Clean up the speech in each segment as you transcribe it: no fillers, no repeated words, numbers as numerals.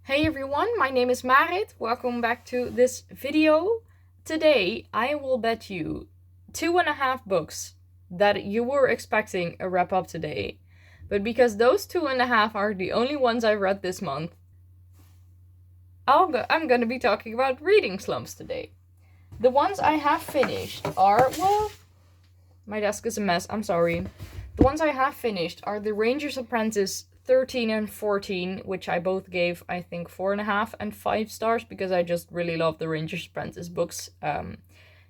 Hey everyone, my name is Marit. Welcome back to this video. Today I will bet you 2.5 books that you were expecting a wrap up today. But because those 2.5 are the only ones I read this month, I'm gonna be talking about reading slumps today. The ones I have finished are, well, my desk is a mess, I'm sorry. The ones I have finished are The Ranger's Apprentice 13 and 14, which I both gave, I think, 4.5 and 5 stars because I just really love the Ranger's Apprentice books.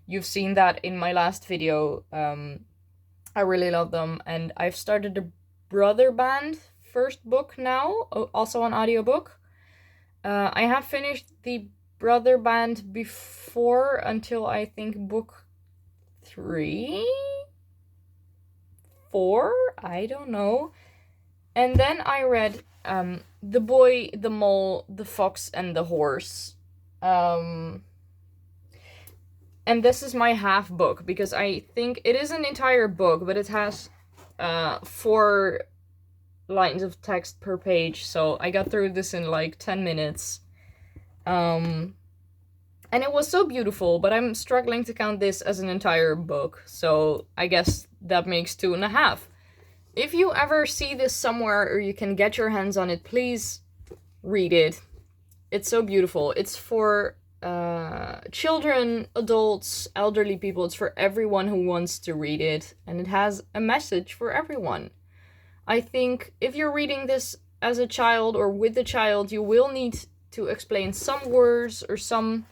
You've seen that in my last video. I really love them, and I've started the Brother Band first book now, also on audiobook. I have finished the Brother Band before until I think book 3? 4? I don't know. And then I read The Boy, the Mole, the Fox, and the Horse. And this is my half book, because I think it is an entire book, but it has 4 lines of text per page, so I got through this in like 10 minutes. And it was so beautiful, but I'm struggling to count this as an entire book, so I guess that makes 2.5. If you ever see this somewhere or you can get your hands on it, please read it. It's so beautiful. It's for children, adults, elderly people. It's for everyone who wants to read it. And it has a message for everyone. I think if you're reading this as a child or with a child, you will need to explain some words or some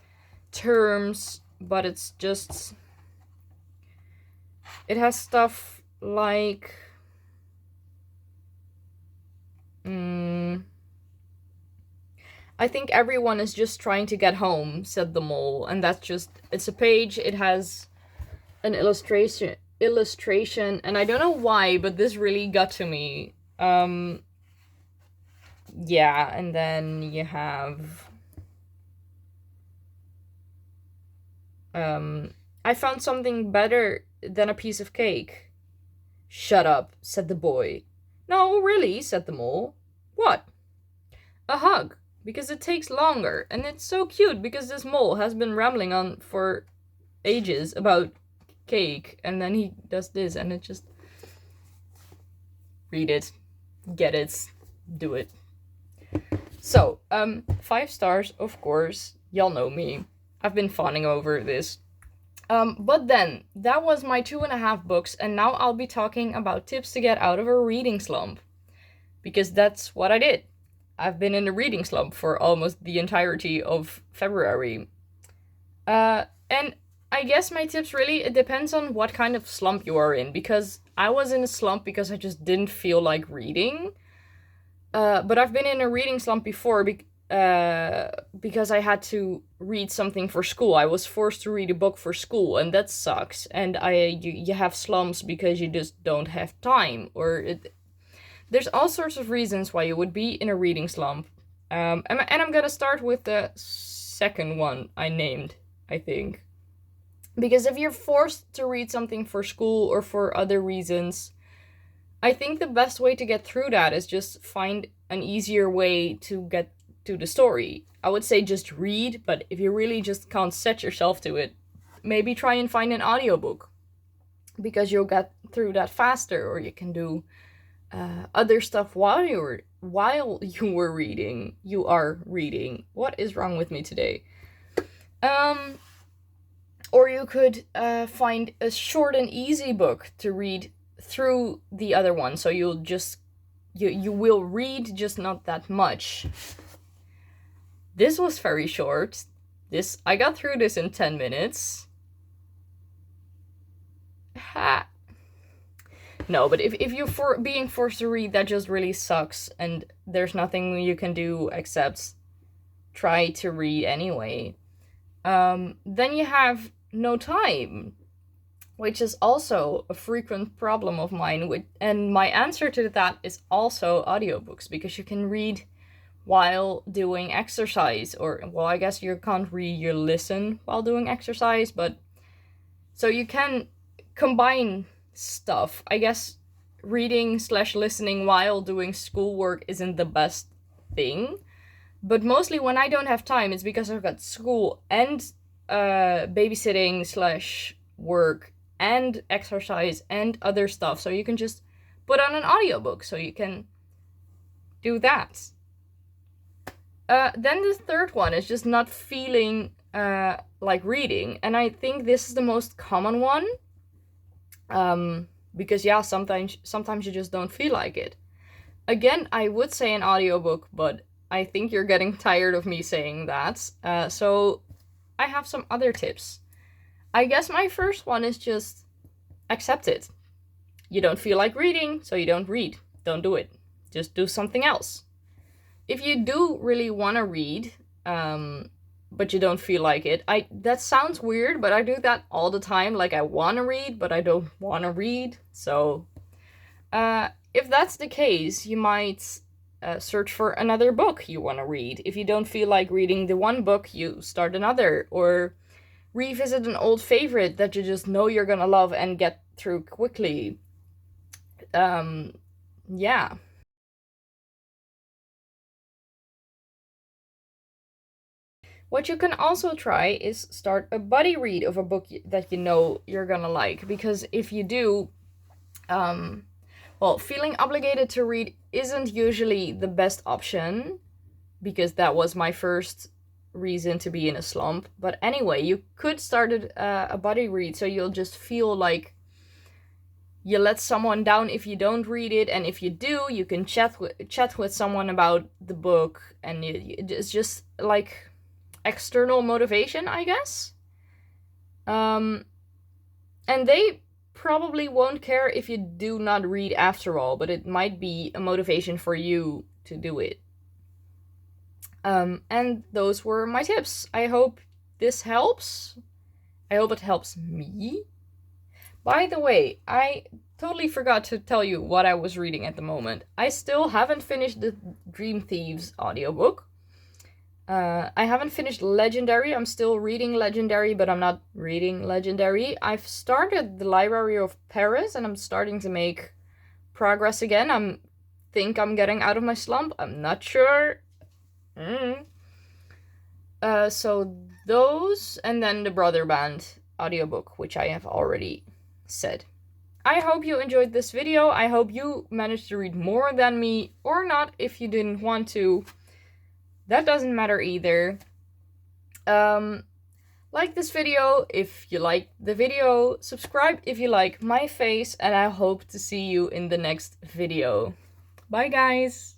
terms. But it's just... it has stuff like... I think everyone is just trying to get home, said the mole, and that's just, it's a page, it has an illustration, and I don't know why, but this really got to me. Yeah, and then you have, I found something better than a piece of cake. Shut up, said the boy. No, really, said the mole. What? A hug, because it takes longer, and it's so cute because this mole has been rambling on for ages about cake, and then he does this, and it just... read it, get it, do it. So, 5 stars, of course, y'all know me. I've been fawning over this. But then, that was my 2.5 books, and now I'll be talking about tips to get out of a reading slump. Because that's what I did. I've been in a reading slump for almost the entirety of February. And I guess my tips really, it depends on what kind of slump you are in. Because I was in a slump because I just didn't feel like reading. But I've been in a reading slump before because I had to read something for school. I was forced to read a book for school, and that sucks. And you have slumps because you just don't have time, or there's all sorts of reasons why you would be in a reading slump. And I'm gonna start with the second one I named, I think. Because if you're forced to read something for school or for other reasons, I think the best way to get through that is just find an easier way to get to the story. I would say just read, but if you really just can't set yourself to it, maybe try and find an audiobook. Because you'll get through that faster, or you can do other stuff while you were reading. You are reading. What is wrong with me today? Or you could find a short and easy book to read through the other one. So you'll just you will read, just not that much. This was very short. I got through this in 10 minutes. Ha. No, but if you're being forced to read, that just really sucks, and there's nothing you can do except try to read anyway. Then you have no time, which is also a frequent problem of mine, and my answer to that is also audiobooks, because you can read while doing exercise, or, well, I guess you can't read, you listen while doing exercise, but so you can combine stuff. I guess reading/listening while doing schoolwork isn't the best thing, But mostly when I don't have time, it's because I've got school and babysitting slash work and exercise and other stuff. So you can just put on an audiobook so you can do that. Then the third one is just not feeling like reading. And I think this is the most common one. Because yeah, sometimes you just don't feel like it. Again, I would say an audiobook, but I think you're getting tired of me saying that. So I have some other tips. I guess my first one is just accept it. You don't feel like reading, so you don't read. Don't do it. Just do something else. If you do really want to read, but you don't feel like it, that sounds weird, but I do that all the time. Like, I want to read, but I don't want to read. So if that's the case, you might search for another book you want to read. If you don't feel like reading the one book, you start another, or revisit an old favorite that you just know you're gonna love and get through quickly. Yeah. What you can also try is start a buddy read of a book that you know you're gonna like, because if you do, well, feeling obligated to read isn't usually the best option, because that was my first reason to be in a slump. But anyway, you could start a buddy read, so you'll just feel like you let someone down if you don't read it, and if you do, you can chat with someone about the book, and it's just like external motivation, I guess. And they probably won't care if you do not read after all, but it might be a motivation for you to do it. And those were my tips. I hope this helps. I hope it helps me. By the way, I totally forgot to tell you what I was reading at the moment. I still haven't finished the Dream Thieves audiobook. I haven't finished Legendary. I'm still reading Legendary, but I'm not reading Legendary. I've started The Library of Paris, and I'm starting to make progress again. I think I'm getting out of my slump. I'm not sure. So those, and then the Brother Band audiobook, which I have already said. I hope you enjoyed this video. I hope you managed to read more than me, or not if you didn't want to. That doesn't matter either. Like this video if you like the video, subscribe if you like my face, and I hope to see you in the next video. Bye guys!